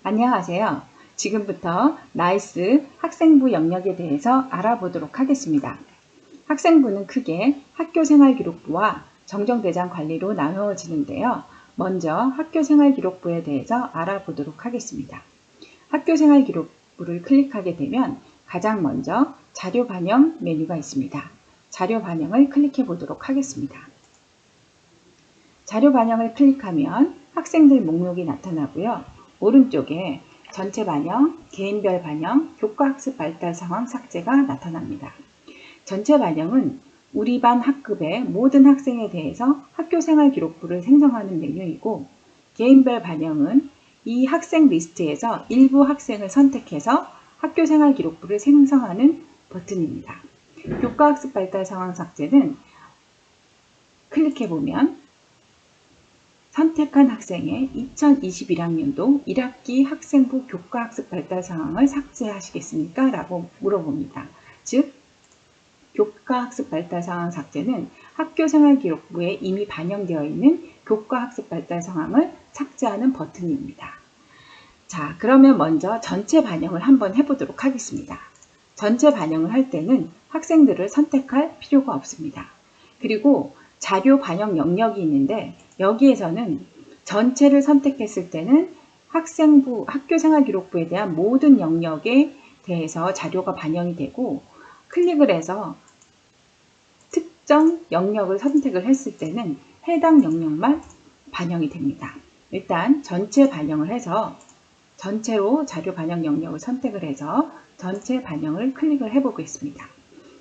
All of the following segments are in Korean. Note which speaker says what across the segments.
Speaker 1: 안녕하세요. 지금부터 나이스 학생부 영역에 대해서 알아보도록 하겠습니다. 학생부는 크게 학교생활기록부와 정정대장관리로 나누어지는데요. 먼저 학교생활기록부에 대해서 알아보도록 하겠습니다. 학교생활기록부를 클릭하게 되면 가장 먼저 자료 반영 메뉴가 있습니다. 자료 반영을 클릭해 보도록 하겠습니다. 자료 반영을 클릭하면 학생들 목록이 나타나고요. 오른쪽에 전체 반영, 개인별 반영, 교과학습 발달 상황 삭제가 나타납니다. 전체 반영은 우리 반 학급의 모든 학생에 대해서 학교생활 기록부를 생성하는 메뉴이고, 개인별 반영은 이 학생 리스트에서 일부 학생을 선택해서 학교생활 기록부를 생성하는 버튼입니다. 교과학습 발달 상황 삭제는 클릭해보면 선택한 학생의 2021학년도 1학기 학생부 교과학습 발달 상황을 삭제하시겠습니까? 라고 물어봅니다. 즉, 교과학습 발달 상황 삭제는 학교생활기록부에 이미 반영되어 있는 교과학습 발달 상황을 삭제하는 버튼입니다. 자, 그러면 먼저 전체 반영을 한번 해보도록 하겠습니다. 전체 반영을 할 때는 학생들을 선택할 필요가 없습니다. 그리고 자료 반영 영역이 있는데, 여기에서는 전체를 선택했을 때는 학생부, 학교생활기록부에 대한 모든 영역에 대해서 자료가 반영이 되고, 클릭을 해서 특정 영역을 선택을 했을 때는 해당 영역만 반영이 됩니다. 일단 전체 반영을 해서 전체로 자료 반영 영역을 선택을 해서 전체 반영을 클릭을 해 보겠습니다.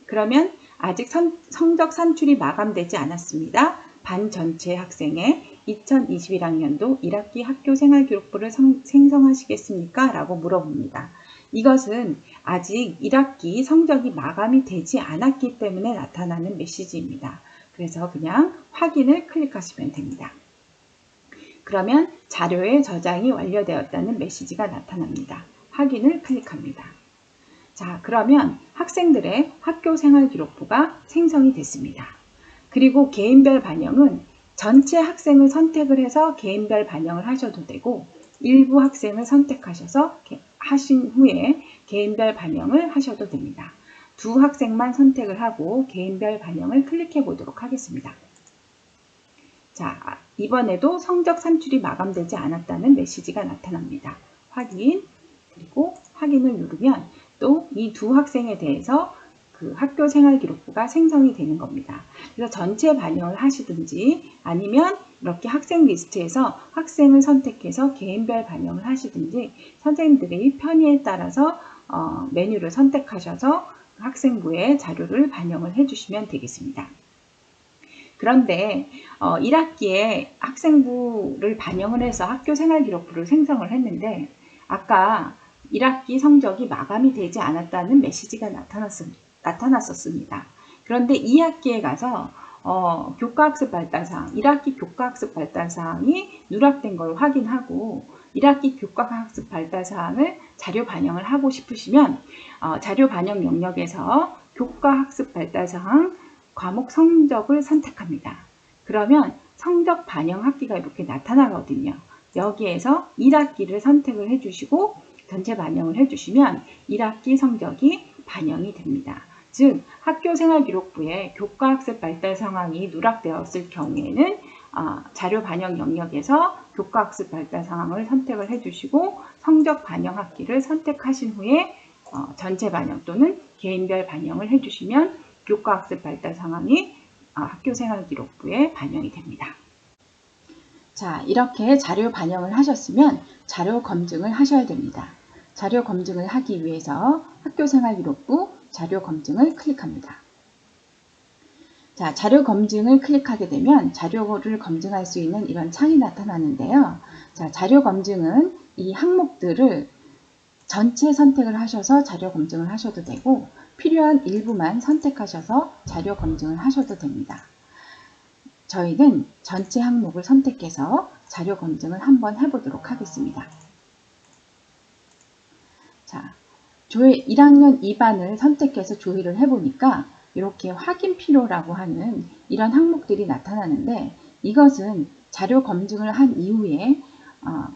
Speaker 1: 그러면 아직 성적 산출이 마감되지 않았습니다. 반 전체 학생의 2021학년도 1학기 학교생활기록부를 생성하시겠습니까? 라고 물어봅니다. 이것은 아직 1학기 성적이 마감이 되지 않았기 때문에 나타나는 메시지입니다. 그래서 그냥 확인을 클릭하시면 됩니다. 그러면 자료의 저장이 완료되었다는 메시지가 나타납니다. 확인을 클릭합니다. 자, 그러면 학생들의 학교생활기록부가 생성이 됐습니다. 그리고 개인별 반영은 전체 학생을 선택을 해서 개인별 반영을 하셔도 되고, 일부 학생을 선택하셔서 하신 후에 개인별 반영을 하셔도 됩니다. 두 학생만 선택을 하고 개인별 반영을 클릭해 보도록 하겠습니다. 자, 이번에도 성적 산출이 마감되지 않았다는 메시지가 나타납니다. 확인, 그리고 확인을 누르면 또 이 두 학생에 대해서 그 학교생활기록부가 생성이 되는 겁니다. 그래서 전체 반영을 하시든지 아니면 이렇게 학생 리스트에서 학생을 선택해서 개인별 반영을 하시든지 선생님들의 편의에 따라서 메뉴를 선택하셔서 학생부에 자료를 반영을 해주시면 되겠습니다. 그런데 1학기에 학생부를 반영을 해서 학교생활기록부를 생성을 했는데 아까 1학기 성적이 마감이 되지 않았다는 메시지가 나타났었습니다. 그런데 2학기에 가서 교과학습 발달사항, 1학기 교과학습 발달사항이 누락된 걸 확인하고 1학기 교과학습 발달사항을 자료 반영을 하고 싶으시면 자료 반영 영역에서 교과학습 발달사항 과목 성적을 선택합니다. 그러면 성적 반영 학기가 이렇게 나타나거든요. 여기에서 1학기를 선택을 해주시고 전체 반영을 해주시면 1학기 성적이 반영이 됩니다. 즉 학교생활기록부에 교과학습 발달 상황이 누락되었을 경우에는 자료 반영 영역에서 교과학습 발달 상황을 선택을 해주시고 성적 반영 학기를 선택하신 후에 전체 반영 또는 개인별 반영을 해주시면 교과학습 발달 상황이 학교생활기록부에 반영이 됩니다. 자, 이렇게 자료 반영을 하셨으면 자료 검증을 하셔야 됩니다. 자료 검증을 하기 위해서 학교생활기록부 자료 검증을 클릭합니다. 자, 자료 검증을 클릭하게 되면 자료를 검증할 수 있는 이런 창이 나타나는데요. 자, 자료 검증은 이 항목들을 전체 선택을 하셔서 자료 검증을 하셔도 되고 필요한 일부만 선택하셔서 자료 검증을 하셔도 됩니다. 저희는 전체 항목을 선택해서 자료 검증을 한번 해보도록 하겠습니다. 자, 1학년 2반을 선택해서 조회를 해보니까 이렇게 확인 필요라고 하는 이런 항목들이 나타나는데 이것은 자료 검증을 한 이후에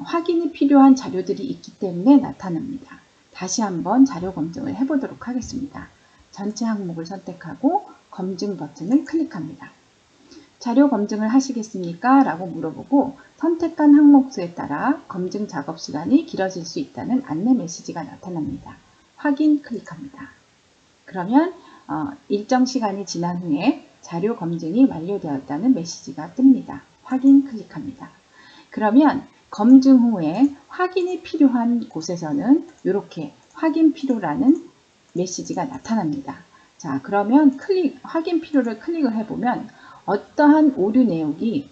Speaker 1: 확인이 필요한 자료들이 있기 때문에 나타납니다. 다시 한번 자료 검증을 해보도록 하겠습니다. 전체 항목을 선택하고 검증 버튼을 클릭합니다. 자료 검증을 하시겠습니까? 라고 물어보고 선택한 항목 수에 따라 검증 작업 시간이 길어질 수 있다는 안내 메시지가 나타납니다. 확인 클릭합니다. 그러면 일정 시간이 지난 후에 자료 검증이 완료되었다는 메시지가 뜹니다. 확인 클릭합니다. 그러면 검증 후에 확인이 필요한 곳에서는 이렇게 확인 필요라는 메시지가 나타납니다. 자, 그러면 확인 필요를 클릭을 해보면 어떠한 오류 내역이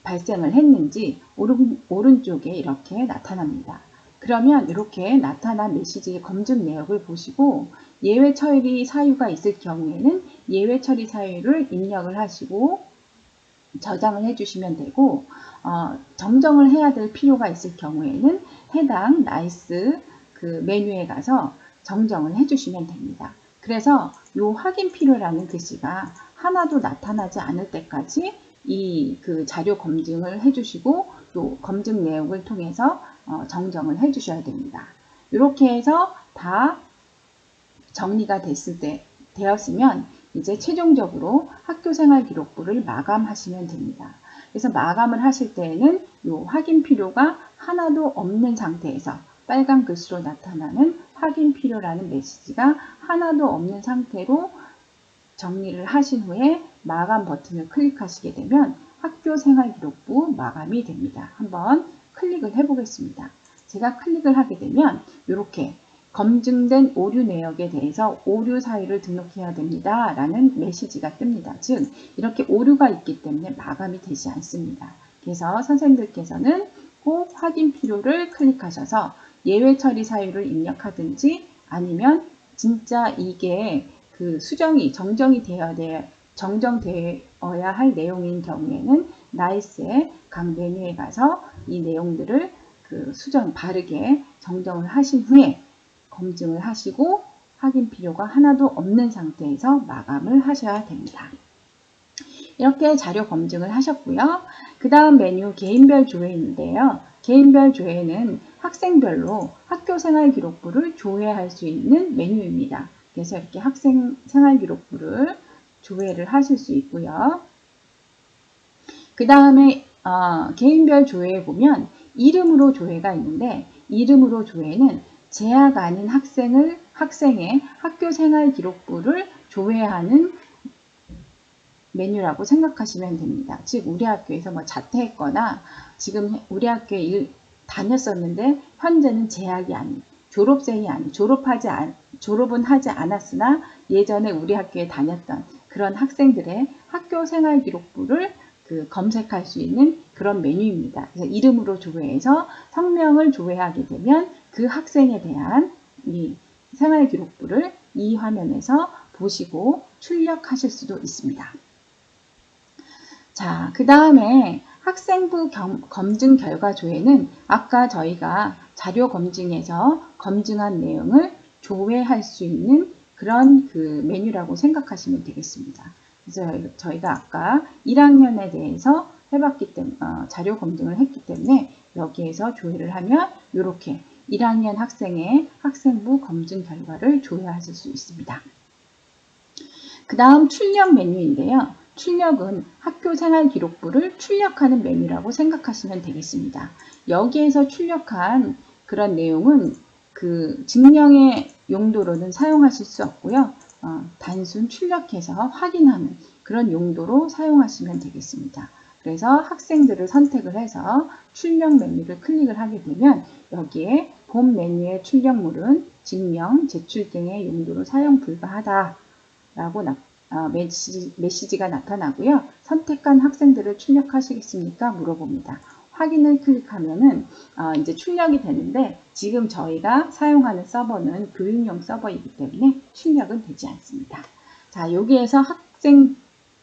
Speaker 1: 발생을 했는지 오른쪽에 이렇게 나타납니다. 그러면 이렇게 나타난 메시지의 검증 내역을 보시고 예외 처리 사유가 있을 경우에는 예외 처리 사유를 입력을 하시고 저장을 해주시면 되고 정정을 해야 될 필요가 있을 경우에는 해당 나이스 그 메뉴에 가서 정정을 해주시면 됩니다. 그래서 이 확인 필요라는 글씨가 하나도 나타나지 않을 때까지 그 자료 검증을 해주시고 또 검증 내역을 통해서 정정을 해주셔야 됩니다. 이렇게 해서 다 정리가 되었으면 이제 최종적으로 학교생활기록부를 마감하시면 됩니다. 그래서 마감을 하실 때에는 이 확인 필요가 하나도 없는 상태에서 빨간 글씨로 나타나는 확인 필요라는 메시지가 하나도 없는 상태로 정리를 하신 후에 마감 버튼을 클릭하시게 되면 학교생활기록부 마감이 됩니다. 한번 클릭을 해보겠습니다. 제가 클릭을 하게 되면 이렇게 검증된 오류 내역에 대해서 오류 사유를 등록해야 됩니다. 라는 메시지가 뜹니다. 즉 이렇게 오류가 있기 때문에 마감이 되지 않습니다. 그래서 선생님들께서는 꼭 확인 필요를 클릭하셔서 예외 처리 사유를 입력하든지 아니면 진짜 이게 그 정정되어야 할 내용인 경우에는 나이스의 각 메뉴에 가서 이 내용들을 바르게 정정을 하신 후에 검증을 하시고 확인 필요가 하나도 없는 상태에서 마감을 하셔야 됩니다. 이렇게 자료 검증을 하셨고요. 그 다음 메뉴 개인별 조회인데요. 개인별 조회는 학생별로 학교생활기록부를 조회할 수 있는 메뉴입니다. 그래서 이렇게 학생생활기록부를 조회를 하실 수 있고요. 그 다음에 개인별 조회에 보면 이름으로 조회가 있는데 이름으로 조회는 재학 아닌 학생의 학교생활기록부를 조회하는 메뉴라고 생각하시면 됩니다. 즉 우리 학교에서 뭐 자퇴했거나 지금 우리 학교에 다녔었는데 현재는 재학이 아닌 졸업생이 아닌 졸업은 하지 않았으나 예전에 우리 학교에 다녔던 그런 학생들의 학교생활기록부를 검색할 수 있는 그런 메뉴입니다. 그래서 이름으로 조회해서 성명을 조회하게 되면 그 학생에 대한 이 생활기록부를 이 화면에서 보시고 출력하실 수도 있습니다. 자, 그 다음에 학생부 검증 결과 조회는 아까 저희가 자료 검증에서 검증한 내용을 조회할 수 있는 그런 메뉴라고 생각하시면 되겠습니다. 그래서 저희가 아까 1학년에 대해서 해봤기 때문에 자료 검증을 했기 때문에 여기에서 조회를 하면 이렇게 1학년 학생의 학생부 검증 결과를 조회하실 수 있습니다. 그 다음 출력 메뉴인데요. 출력은 학교생활기록부를 출력하는 메뉴라고 생각하시면 되겠습니다. 여기에서 출력한 그런 내용은 증명의 용도로는 사용하실 수 없고요. 단순 출력해서 확인하는 그런 용도로 사용하시면 되겠습니다. 그래서 학생들을 선택을 해서 출력 메뉴를 클릭을 하게 되면 여기에 본 메뉴의 출력물은 증명, 제출 등의 용도로 사용 불가하다 라고 메시지가 나타나고요. 선택한 학생들을 출력하시겠습니까? 물어봅니다. 확인을 클릭하면은 이제 출력이 되는데 지금 저희가 사용하는 서버는 교육용 서버이기 때문에 출력은 되지 않습니다. 자, 여기에서 학생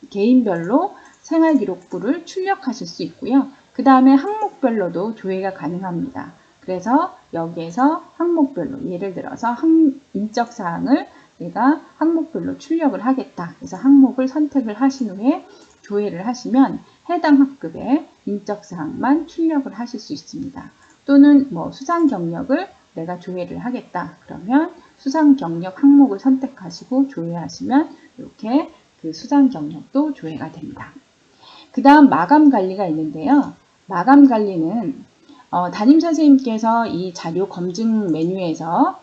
Speaker 1: 개인별로 생활기록부를 출력하실 수 있고요. 그 다음에 항목별로도 조회가 가능합니다. 그래서 여기에서 항목별로 예를 들어서 인적사항을 내가 항목별로 출력을 하겠다. 그래서 항목을 선택을 하신 후에 조회를 하시면 해당 학급의 인적사항만 출력을 하실 수 있습니다. 또는 뭐 수상 경력을 내가 조회를 하겠다. 그러면 수상 경력 항목을 선택하시고 조회하시면 이렇게 그 수상 경력도 조회가 됩니다. 그 다음 마감 관리가 있는데요. 마감 관리는 담임 선생님께서 이 자료 검증 메뉴에서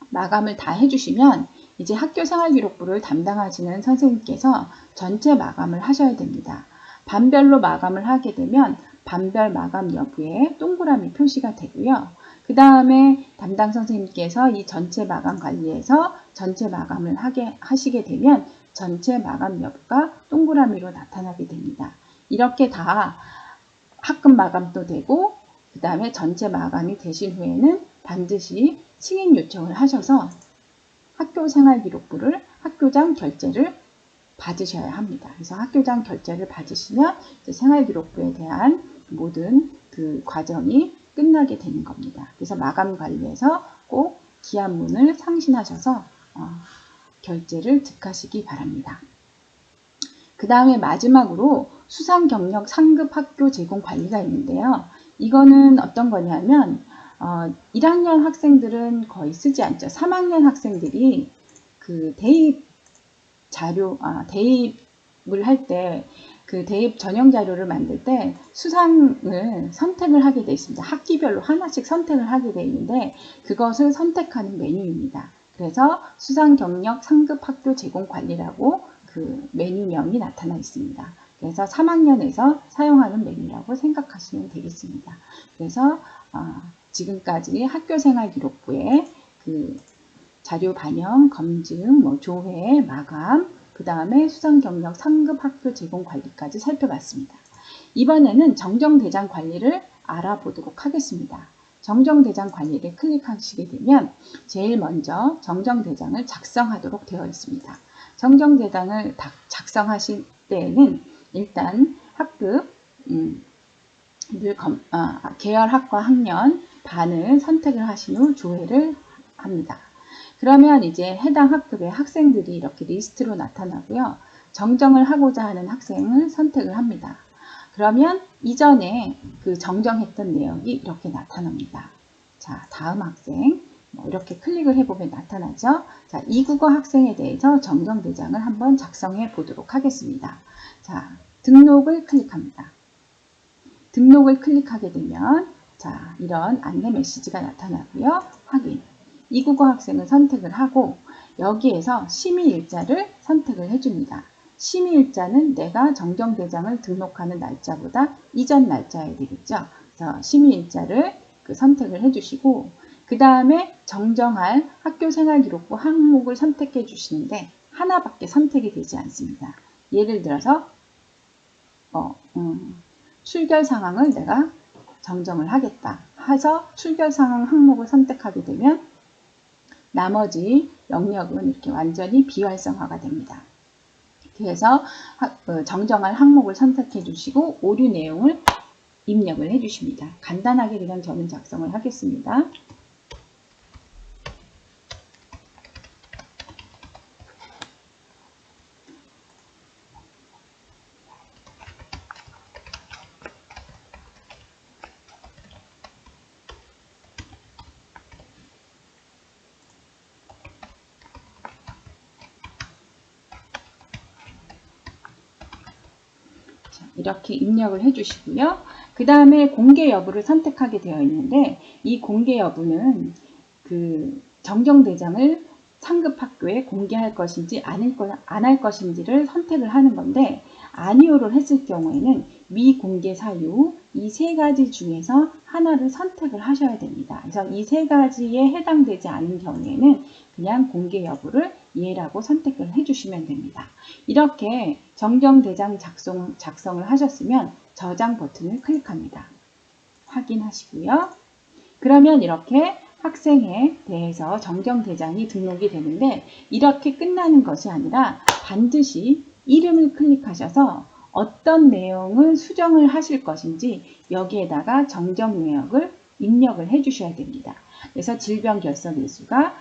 Speaker 1: 마감을 다 해주시면 이제 학교생활기록부를 담당하시는 선생님께서 전체 마감을 하셔야 됩니다. 반별로 마감을 하게 되면 반별 마감 여부에 동그라미 표시가 되고요. 그 다음에 담당 선생님께서 이 전체 마감 관리에서 전체 마감을 하시게 되면 전체 마감 여부가 동그라미로 나타나게 됩니다. 이렇게 다 학급 마감도 되고 그 다음에 전체 마감이 되신 후에는 반드시 승인 요청을 하셔서 학교생활기록부를 학교장 결제를 받으셔야 합니다. 그래서 학교장 결제를 받으시면 이제 생활기록부에 대한 모든 그 과정이 끝나게 되는 겁니다. 그래서 마감 관리에서 꼭 기한문을 상신하셔서 결제를 득하시기 바랍니다. 그 다음에 마지막으로 수상경력 상급 학교 제공 관리가 있는데요. 이거는 어떤 거냐면 1학년 학생들은 거의 쓰지 않죠. 3학년 학생들이 그 대입 자료, 대입을 할 때 그 대입 전형 자료를 만들 때 수상을 선택을 하게 되어 있습니다. 학기별로 하나씩 선택을 하게 되어 있는데 그것을 선택하는 메뉴입니다. 그래서 수상 경력 상급 학교 제공 관리라고 그 메뉴명이 나타나 있습니다. 그래서 3학년에서 사용하는 메뉴라고 생각하시면 되겠습니다. 그래서 지금까지 학교생활기록부에 그 자료 반영, 검증, 조회, 마감, 그 다음에 수상경력 상급 학교 제공 관리까지 살펴봤습니다. 이번에는 정정대장 관리를 알아보도록 하겠습니다. 정정대장 관리를 클릭하시게 되면 제일 먼저 정정대장을 작성하도록 되어 있습니다. 정정대장을 작성하실 때에는 일단 학급, 계열학과 학년 반을 선택을 하신 후 조회를 합니다. 그러면 이제 해당 학급의 학생들이 이렇게 리스트로 나타나고요. 정정을 하고자 하는 학생을 선택을 합니다. 그러면 이전에 그 정정했던 내용이 이렇게 나타납니다. 자, 다음 학생 이렇게 클릭을 해보면 나타나죠. 자, 이국어 학생에 대해서 정정대장을 한번 작성해 보도록 하겠습니다. 자, 등록을 클릭합니다. 등록을 클릭하게 되면 자, 이런 안내 메시지가 나타나고요. 확인. 이국어 학생을 선택을 하고 여기에서 심의일자를 선택을 해줍니다. 심의일자는 내가 정정대장을 등록하는 날짜보다 이전 날짜여야 되겠죠. 그래서 심의일자를 선택을 해주시고 그 다음에 정정할 학교생활기록부 항목을 선택해 주시는데 하나밖에 선택이 되지 않습니다. 예를 들어서 출결 상황을 내가 정정을 하겠다 해서 출결 상황 항목을 선택하게 되면 나머지 영역은 이렇게 완전히 비활성화가 됩니다. 그래서 정정할 항목을 선택해 주시고 오류 내용을 입력을 해 주십니다. 간단하게 그냥 저는 작성을 하겠습니다. 이렇게 입력을 해주시고요. 그 다음에 공개 여부를 선택하게 되어 있는데 이 공개 여부는 그 정정대장을 상급 학교에 공개할 것인지 안 할 것인지를 선택을 하는 건데 아니오를 했을 경우에는 미공개 사유 이 세 가지 중에서 하나를 선택을 하셔야 됩니다. 그래서 이 세 가지에 해당되지 않은 경우에는 그냥 공개 여부를 예라고 선택을 해주시면 됩니다. 이렇게 정정대장 작성을 하셨으면 저장 버튼을 클릭합니다. 확인하시고요. 그러면 이렇게 학생에 대해서 정정대장이 등록이 되는데 이렇게 끝나는 것이 아니라 반드시 이름을 클릭하셔서 어떤 내용을 수정을 하실 것인지 여기에다가 정정 내역을 입력을 해 주셔야 됩니다. 그래서 질병 결석 일수가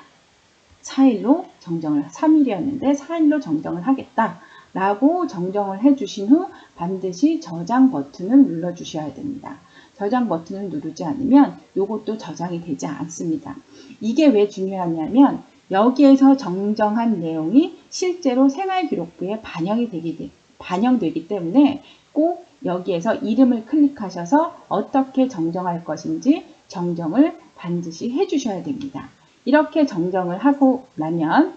Speaker 1: 4일로 정정을 3일이었는데 4일로 정정을 하겠다 라고 정정을 해주신 후 반드시 저장 버튼을 눌러주셔야 됩니다. 저장 버튼을 누르지 않으면 이것도 저장이 되지 않습니다. 이게 왜 중요하냐면 여기에서 정정한 내용이 실제로 생활기록부에 반영되기 때문에 꼭 여기에서 이름을 클릭하셔서 어떻게 정정할 것인지 정정을 반드시 해주셔야 됩니다. 이렇게 정정을 하고 나면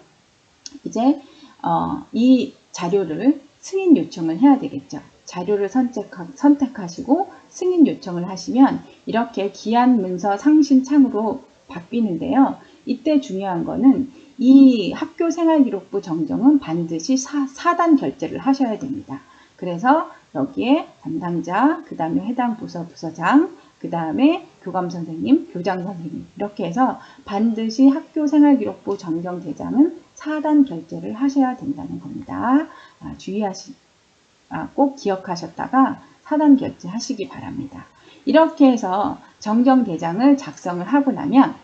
Speaker 1: 이제 이 자료를 승인 요청을 해야 되겠죠. 자료를 선택하시고 승인 요청을 하시면 이렇게 기한 문서 상신 창으로 바뀌는데요. 이때 중요한 거는 이 학교생활기록부 정정은 반드시 4단 결제를 하셔야 됩니다. 그래서 여기에 담당자, 그 다음에 해당 부서 부서장, 그 다음에 교감선생님, 교장선생님 이렇게 해서 반드시 학교생활기록부 정정대장은 4단 결제를 하셔야 된다는 겁니다. 꼭 기억하셨다가 4단 결제하시기 바랍니다. 이렇게 해서 정정대장을 작성을 하고 나면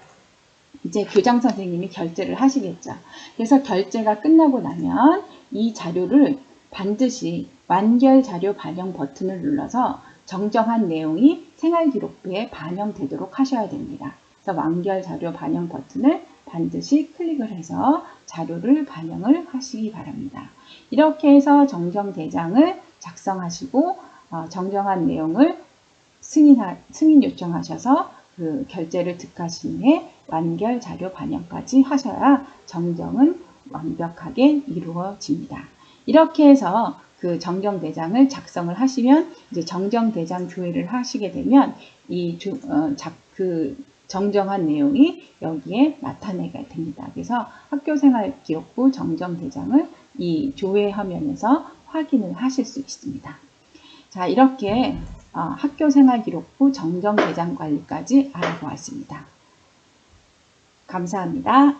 Speaker 1: 이제 교장선생님이 결제를 하시겠죠. 그래서 결제가 끝나고 나면 이 자료를 반드시 완결 자료 반영 버튼을 눌러서 정정한 내용이 생활기록부에 반영되도록 하셔야 됩니다. 그래서 완결 자료 반영 버튼을 반드시 클릭을 해서 자료를 반영을 하시기 바랍니다. 이렇게 해서 정정대장을 작성하시고 정정한 내용을 승인 요청하셔서 그 결제를 득하신 후에 완결 자료 반영까지 하셔야 정정은 완벽하게 이루어집니다. 이렇게 해서 그 정정대장을 작성을 하시면 이제 정정대장 조회를 하시게 되면 그 정정한 내용이 여기에 나타내게 됩니다. 그래서 학교생활기록부 정정대장을 이 조회 화면에서 확인을 하실 수 있습니다. 자, 이렇게 학교생활기록부 정정대장 관리까지 알아보았습니다. 감사합니다.